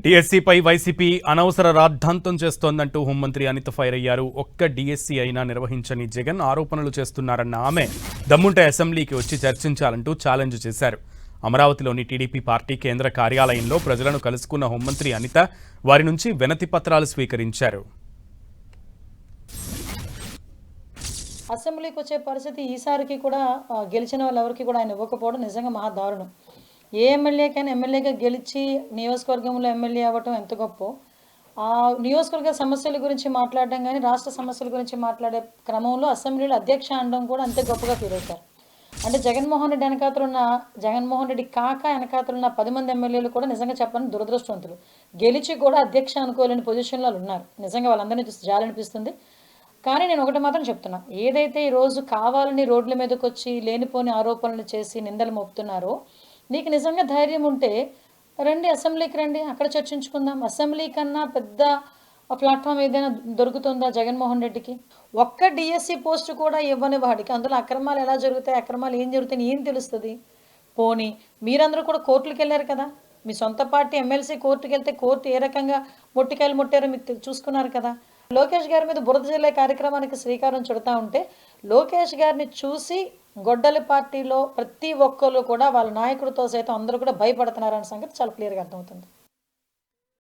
డిఎస్సీపై YCP అనవసర రాద్ధాంతం చేస్తోందంటూ హోంమంత్రి అనిత ఫైర్ అయ్యారు. ఒక్క డిఎస్సీ అయినా నిర్వహించని జగన్ ఆరోపణలు చేస్తున్నారన్న ఆమె దమ్ముంటే అసెంబ్లీకి వచ్చి చర్చించాలంటూ ఛాలెంజ్ చేశారు. అమరావతిలోని టీడీపీ పార్టీ కేంద్ర కార్యాలయంలో ప్రజలను కలుసుకున్న హోంమంత్రి అనిత వారి నుంచి వినతి పత్రాలు స్వీకరించారు. అసెంబ్లీకి వచ్చే పరిస్థితి ఈసారికి కూడా గెలిచిన వాళ్ళు ఎవరికి కూడా ఆయన ఇవ్వకపోవడం నిజంగా మహా దారుణం. ఏ ఎమ్మెల్యేకైనా ఎమ్మెల్యేగా గెలిచి నియోజకవర్గంలో ఎమ్మెల్యే అవ్వటం ఎంత గొప్పో, ఆ నియోజకవర్గ సమస్యల గురించి మాట్లాడడం కానీ రాష్ట్ర సమస్యల గురించి మాట్లాడే క్రమంలో అసెంబ్లీలో అధ్యక్ష అనడం కూడా అంతే గొప్పగా ఫీల్ అవుతారు. అంటే జగన్మోహన్ రెడ్డి వెనకాతలున్న జగన్మోహన్ రెడ్డి కాక వెనకాతలున్న 10 మంది ఎమ్మెల్యేలు కూడా నిజంగా చెప్పని దురదృష్టవంతులు. గెలిచి కూడా అధ్యక్ష అనుకోలేని పొజిషన్లో ఉన్నారు. నిజంగా వాళ్ళందరినీ చూసి జాలనిపిస్తుంది. కానీ నేను ఒకటి మాత్రం చెప్తున్నా, ఏదైతే ఈరోజు కావాలని రోడ్ల మీదకి వచ్చి లేనిపోని ఆరోపణలు చేసి నిందలు మోపుతున్నారో, నీకు నిజంగా ధైర్యం ఉంటే రండి, అసెంబ్లీకి రండి, అక్కడ చర్చించుకుందాం. అసెంబ్లీ కన్నా పెద్ద ప్లాట్ఫామ్ ఏదైనా దొరుకుతుందా జగన్మోహన్ రెడ్డికి? ఒక్క డిఎస్సి పోస్టు కూడా ఇవ్వని వాడికి అందులో అక్రమాలు ఎలా జరుగుతాయి, అక్రమాలు ఏం జరుగుతాయి ఏం తెలుస్తుంది? పోనీ మీరందరూ కూడా కోర్టులకు వెళ్ళారు కదా, మీ సొంత పార్టీ ఎమ్మెల్సీ కోర్టుకు వెళ్తే కోర్టు ఏ రకంగా మొట్టికాయలు ముట్టారో మీకు చూసుకున్నారు కదా. లోకేష్ గారి మీద బురద జల్లే కార్యక్రమానికి శ్రీకారం చుడతా ఉంటే లోకేష్ గారిని చూసి గొడ్డలి పార్టీలో ప్రతి ఒక్కరు కూడా వాళ్ళ నాయకుడితో సైతం అందరూ కూడా భయపడుతున్నారనే సంగతి చాలా క్లియర్గా అర్థమవుతుంది.